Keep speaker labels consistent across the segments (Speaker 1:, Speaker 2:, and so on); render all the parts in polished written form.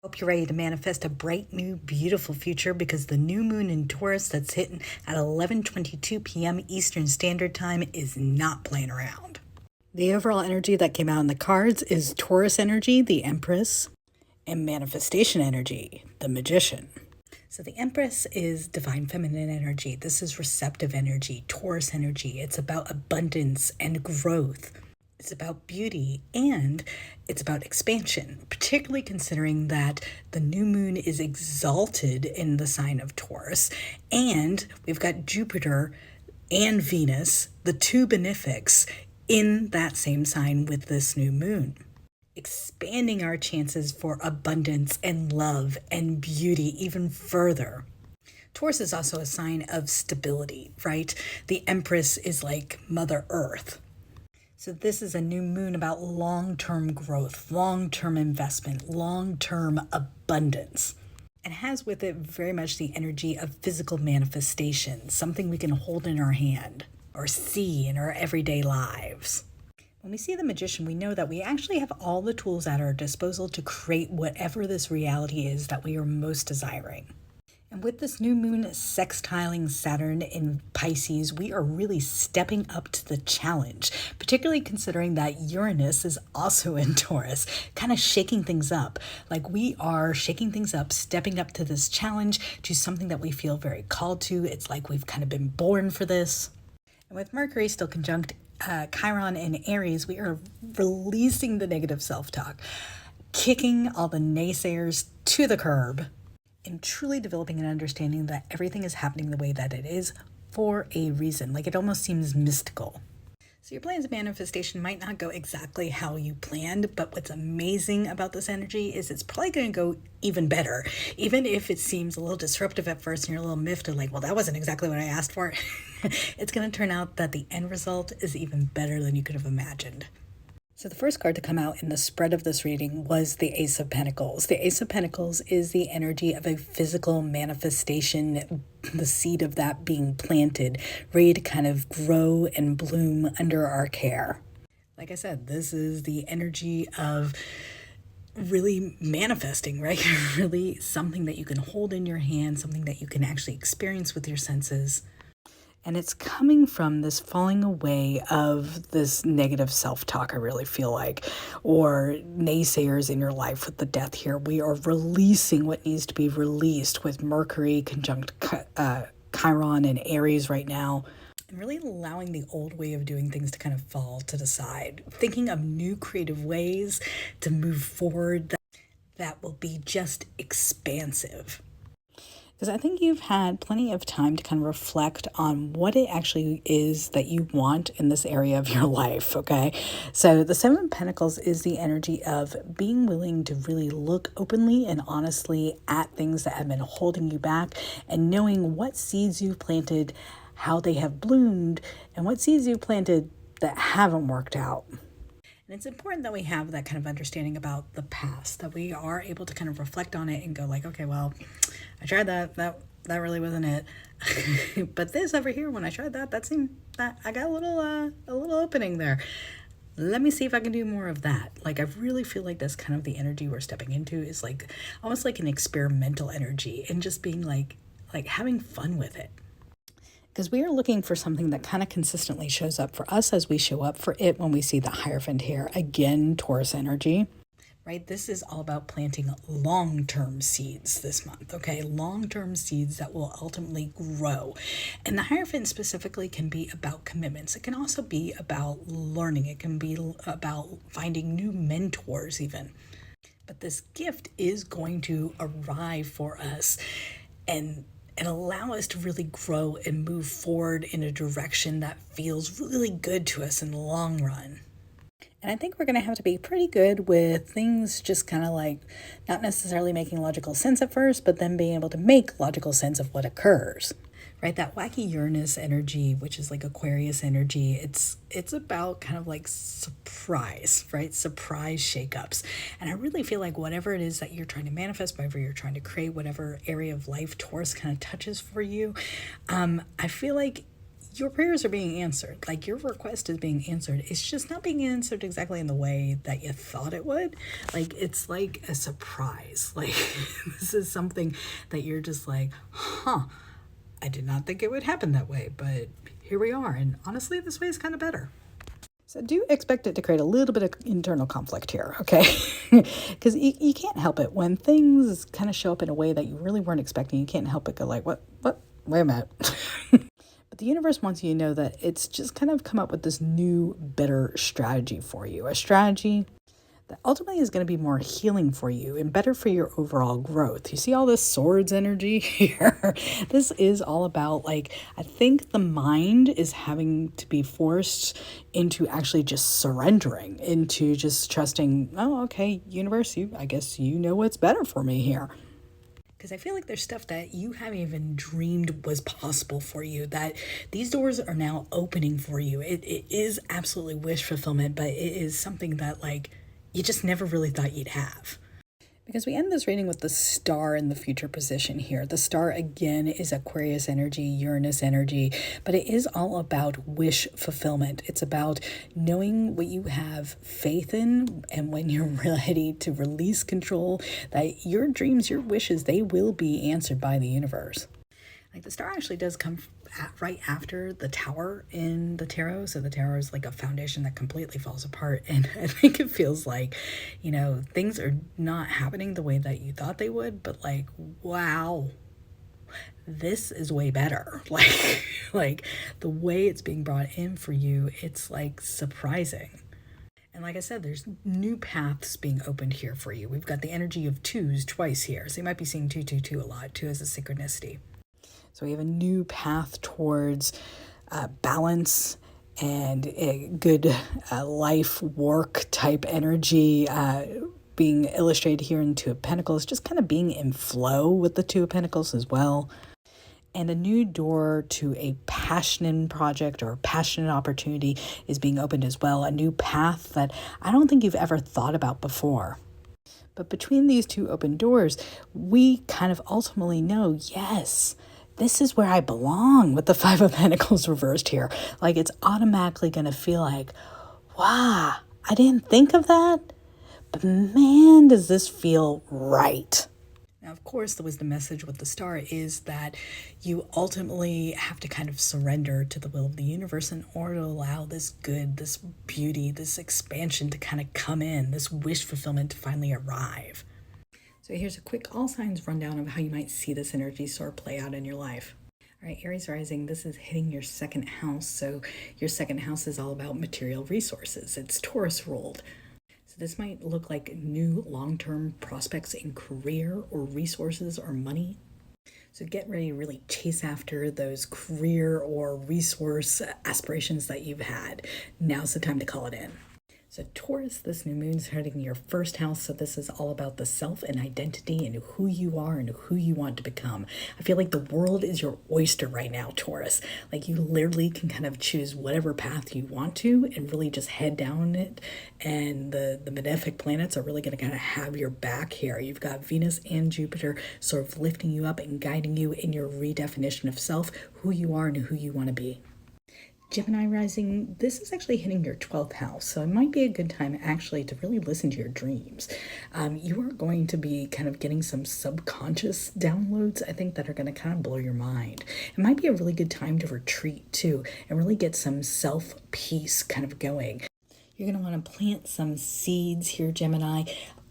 Speaker 1: Hope you're ready to manifest a bright, new, beautiful future because the new moon in Taurus that's hitting at 11:22 p.m. Eastern Standard Time is not playing around. The overall energy that came out in the cards is Taurus energy, the Empress, and manifestation energy, the Magician. So the Empress is divine feminine energy. This is receptive energy, Taurus energy. It's about abundance and growth. It's about beauty, and it's about expansion, particularly considering that the new moon is exalted in the sign of Taurus, and we've got Jupiter and Venus, the two benefics, in that same sign with this new moon, expanding our chances for abundance and love and beauty even further. Taurus is also a sign of stability, right? The Empress is like Mother Earth. So this is a new moon about long-term growth, long-term investment, long-term abundance. And has with it very much the energy of physical manifestation, something we can hold in our hand or see in our everyday lives. When we see the Magician, we know that we actually have all the tools at our disposal to create whatever this reality is that we are most desiring. And with this new moon sextiling Saturn in Pisces, we are really stepping up to the challenge, particularly considering that Uranus is also in Taurus, kind of shaking things up. Like we are shaking things up, stepping up to this challenge, to something that we feel very called to. It's like we've kind of been born for this. And with Mercury still conjunct Chiron and Aries, we are releasing the negative self-talk, kicking all the naysayers to the curb, and truly developing an understanding that everything is happening the way that it is for a reason. Like it almost seems mystical. So your plans of manifestation might not go exactly how you planned, but what's amazing about this energy is it's probably going to go even better. Even if it seems a little disruptive at first and you're a little miffed of like, well, that wasn't exactly what I asked for. It's going to turn out that the end result is even better than you could have imagined. So the first card to come out in the spread of this reading was the Ace of Pentacles. The Ace of Pentacles is the energy of a physical manifestation, the seed of that being planted, ready to kind of grow and bloom under our care. Like I said, this is the energy of really manifesting, right? Really something that you can hold in your hand, something that you can actually experience with your senses. And it's coming from this falling away of this negative self-talk, I really feel like, or naysayers in your life with the death here. We are releasing what needs to be released with Mercury conjunct Chiron and Aries right now. And really allowing the old way of doing things to kind of fall to the side. Thinking of new creative ways to move forward that will be just expansive. Because I think you've had plenty of time to kind of reflect on what it actually is that you want in this area of your life, okay? So the Seven of Pentacles is the energy of being willing to really look openly and honestly at things that have been holding you back and knowing what seeds you've planted, how they have bloomed, and what seeds you've planted that haven't worked out. And it's important that we have that kind of understanding about the past, that we are able to kind of reflect on it and go like, okay, well, I tried that really wasn't it. But this over here, when I tried that seemed that I got a little opening there. Let me see if I can do more of that. Like, I really feel like that's kind of the energy we're stepping into is like almost like an experimental energy and just being like having fun with it. Because we are looking for something that kind of consistently shows up for us as we show up for it when we see the Hierophant here. Again, Taurus energy. Right? This is all about planting long-term seeds this month, okay? Long-term seeds that will ultimately grow. And the Hierophant specifically can be about commitments. It can also be about learning. It can be about finding new mentors even. But this gift is going to arrive for us and allow us to really grow and move forward in a direction that feels really good to us in the long run. And I think we're going to have to be pretty good with things just kind of like not necessarily making logical sense at first, but then being able to make logical sense of what occurs. Right? That wacky Uranus energy, which is like Aquarius energy, it's about kind of like surprise, right? Surprise shakeups. And I really feel like whatever it is that you're trying to manifest, whatever you're trying to create, whatever area of life Taurus kind of touches for you, I feel like your prayers are being answered. Like, your request is being answered. It's just not being answered exactly in the way that you thought it would. Like, it's like a surprise. Like, this is something that you're just like, huh, I did not think it would happen that way, but here we are. And honestly, this way is kind of better. So do expect it to create a little bit of internal conflict here, okay? Because you can't help it. When things kind of show up in a way that you really weren't expecting, you can't help but go like, what, wait a minute. But the universe wants you to know that it's just kind of come up with this new, better strategy for you. A strategy that ultimately is going to be more healing for you and better for your overall growth. You see all this swords energy here? This is all about, like, I think the mind is having to be forced into actually just surrendering, into just trusting, oh, okay, universe, I guess you know what's better for me here. Because I feel like there's stuff that you haven't even dreamed was possible for you, that these doors are now opening for you. It is absolutely wish fulfillment, but it is something that, like, you just never really thought you'd have. Because we end this reading with the star in the future position here. The star, again, is Aquarius energy, Uranus energy, but it is all about wish fulfillment. It's about knowing what you have faith in, and when you're ready to release control, that your dreams, your wishes, they will be answered by the universe. Like, the star actually does come right after the tower in the tarot. So the tower is like a foundation that completely falls apart. And I think it feels like, you know, things are not happening the way that you thought they would, but like, wow, this is way better. Like the way it's being brought in for you, it's like surprising. And like I said, there's new paths being opened here for you. We've got the energy of twos twice here. So you might be seeing 222 a lot. 2 is a synchronicity. So we have a new path towards balance and a good life work type energy being illustrated here in Two of Pentacles, just kind of being in flow with the Two of Pentacles as well. And a new door to a passionate project or passionate opportunity is being opened as well. A new path that I don't think you've ever thought about before. But between these two open doors, we kind of ultimately know, yes, this is where I belong with the Five of Pentacles reversed here. Like, it's automatically going to feel like, wow, I didn't think of that, but man, does this feel right. Now, of course, the wisdom message with the star is that you ultimately have to kind of surrender to the will of the universe in order to allow this good, this beauty, this expansion to kind of come in, this wish fulfillment to finally arrive. So here's a quick all signs rundown of how you might see this energy sort of play out in your life. All right, Aries rising, this is hitting your second house. So your second house is all about material resources. It's Taurus ruled. So this might look like new long-term prospects in career or resources or money. So get ready to really chase after those career or resource aspirations that you've had. Now's the time to call it in. So Taurus, this new moon is hitting your first house. So this is all about the self and identity and who you are and who you want to become. I feel like the world is your oyster right now, Taurus. Like, you literally can kind of choose whatever path you want to and really just head down it. And the benefic planets are really going to kind of have your back here. You've got Venus and Jupiter sort of lifting you up and guiding you in your redefinition of self, who you are and who you want to be. Gemini rising, this is actually hitting your 12th house, so it might be a good time actually to really listen to your dreams. You are going to be kind of getting some subconscious downloads, I think, that are going to kind of blow your mind. It might be a really good time to retreat too and really get some self-peace kind of going. You're going to want to plant some seeds here, Gemini,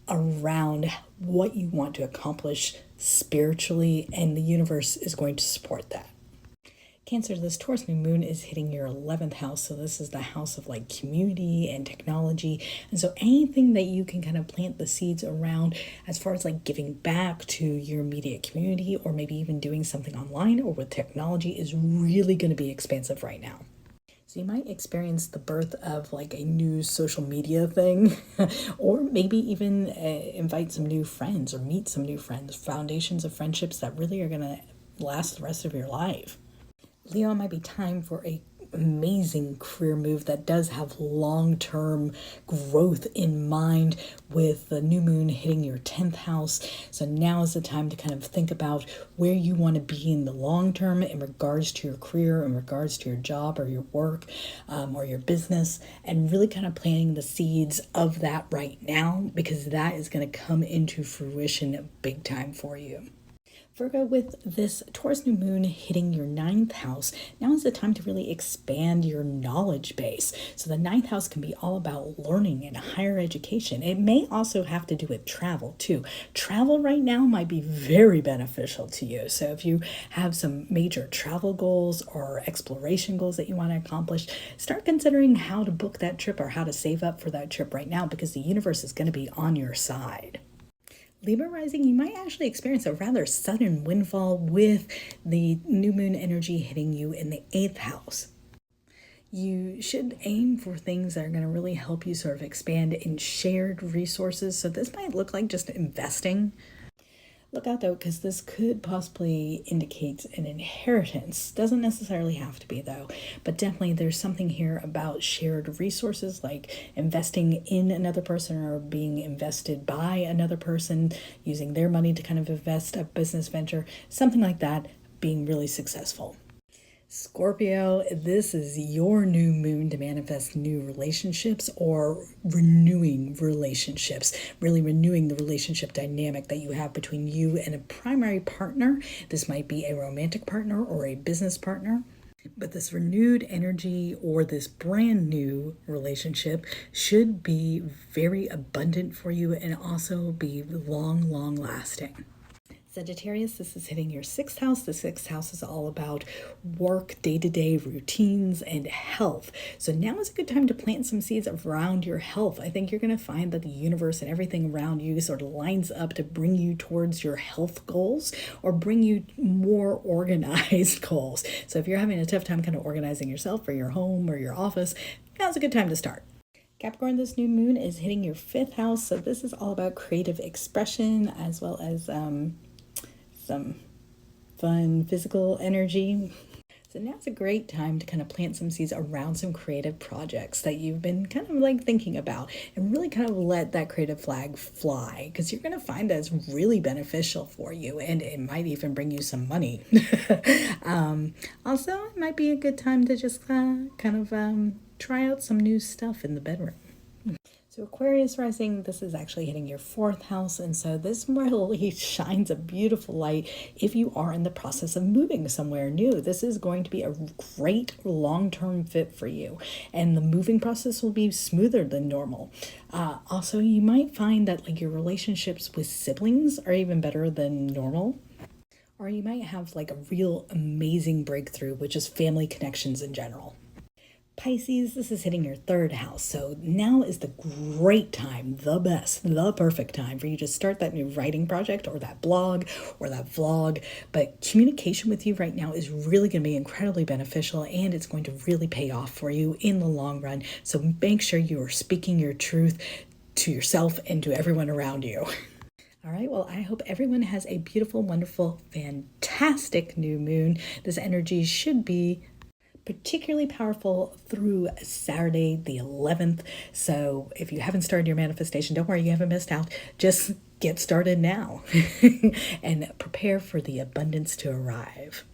Speaker 1: around what you want to accomplish spiritually, and the universe is going to support that. Cancer, this Taurus new moon is hitting your 11th house. So this is the house of like community and technology. And so anything that you can kind of plant the seeds around as far as like giving back to your immediate community, or maybe even doing something online or with technology, is really going to be expansive right now. So you might experience the birth of like a new social media thing, or maybe even invite some new friends or meet some new friends, foundations of friendships that really are going to last the rest of your life. Leo, it might be time for a amazing career move that does have long-term growth in mind with the new moon hitting your 10th house. So now is the time to kind of think about where you want to be in the long term in regards to your career, in regards to your job or your work or your business, and really kind of planting the seeds of that right now, because that is going to come into fruition big time for you. Virgo, with this Taurus new moon hitting your 9th house, now is the time to really expand your knowledge base. So the 9th house can be all about learning and higher education. It may also have to do with travel too. Travel right now might be very beneficial to you. So if you have some major travel goals or exploration goals that you want to accomplish, start considering how to book that trip or how to save up for that trip right now, because the universe is going to be on your side. Libra rising, you might actually experience a rather sudden windfall with the new moon energy hitting you in the 8th house. You should aim for things that are going to really help you sort of expand in shared resources. So this might look like just investing. Look out though, because this could possibly indicate an inheritance. Doesn't necessarily have to be though, but definitely there's something here about shared resources, like investing in another person or being invested by another person, using their money to kind of invest a business venture, something like that, being really successful. Scorpio, this is your new moon to manifest new relationships or renewing relationships, really renewing the relationship dynamic that you have between you and a primary partner. This might be a romantic partner or a business partner. But this renewed energy or this brand new relationship should be very abundant for you and also be long lasting. Sagittarius, this is hitting your 6th house. The 6th house is all about work, day-to-day routines, and health. So now is a good time to plant some seeds around your health. I think you're going to find that the universe and everything around you sort of lines up to bring you towards your health goals or bring you more organized goals. So if you're having a tough time kind of organizing yourself or your home or your office, now's a good time to start. Capricorn, this new moon is hitting your 5th house. So this is all about creative expression as well as some fun physical energy. So now's a great time to kind of plant some seeds around some creative projects that you've been kind of like thinking about, and really kind of let that creative flag fly, because you're going to find that it's really beneficial for you and it might even bring you some money. Also, it might be a good time to just try out some new stuff in the bedroom. So Aquarius rising, this is actually hitting your 4th house. And so this really shines a beautiful light if you are in the process of moving somewhere new. This is going to be a great long-term fit for you. And the moving process will be smoother than normal. Also, you might find that like your relationships with siblings are even better than normal. Or you might have like a real amazing breakthrough, which is family connections in general. Pisces, this is hitting your 3rd house. So now is the great time, the best, the perfect time for you to start that new writing project or that blog or that vlog. But communication with you right now is really going to be incredibly beneficial, and it's going to really pay off for you in the long run. So make sure you are speaking your truth to yourself and to everyone around you. All right, well, I hope everyone has a beautiful, wonderful, fantastic new moon. This energy should be particularly powerful through Saturday the 11th. So if you haven't started your manifestation, don't worry, you haven't missed out. Just get started now and prepare for the abundance to arrive.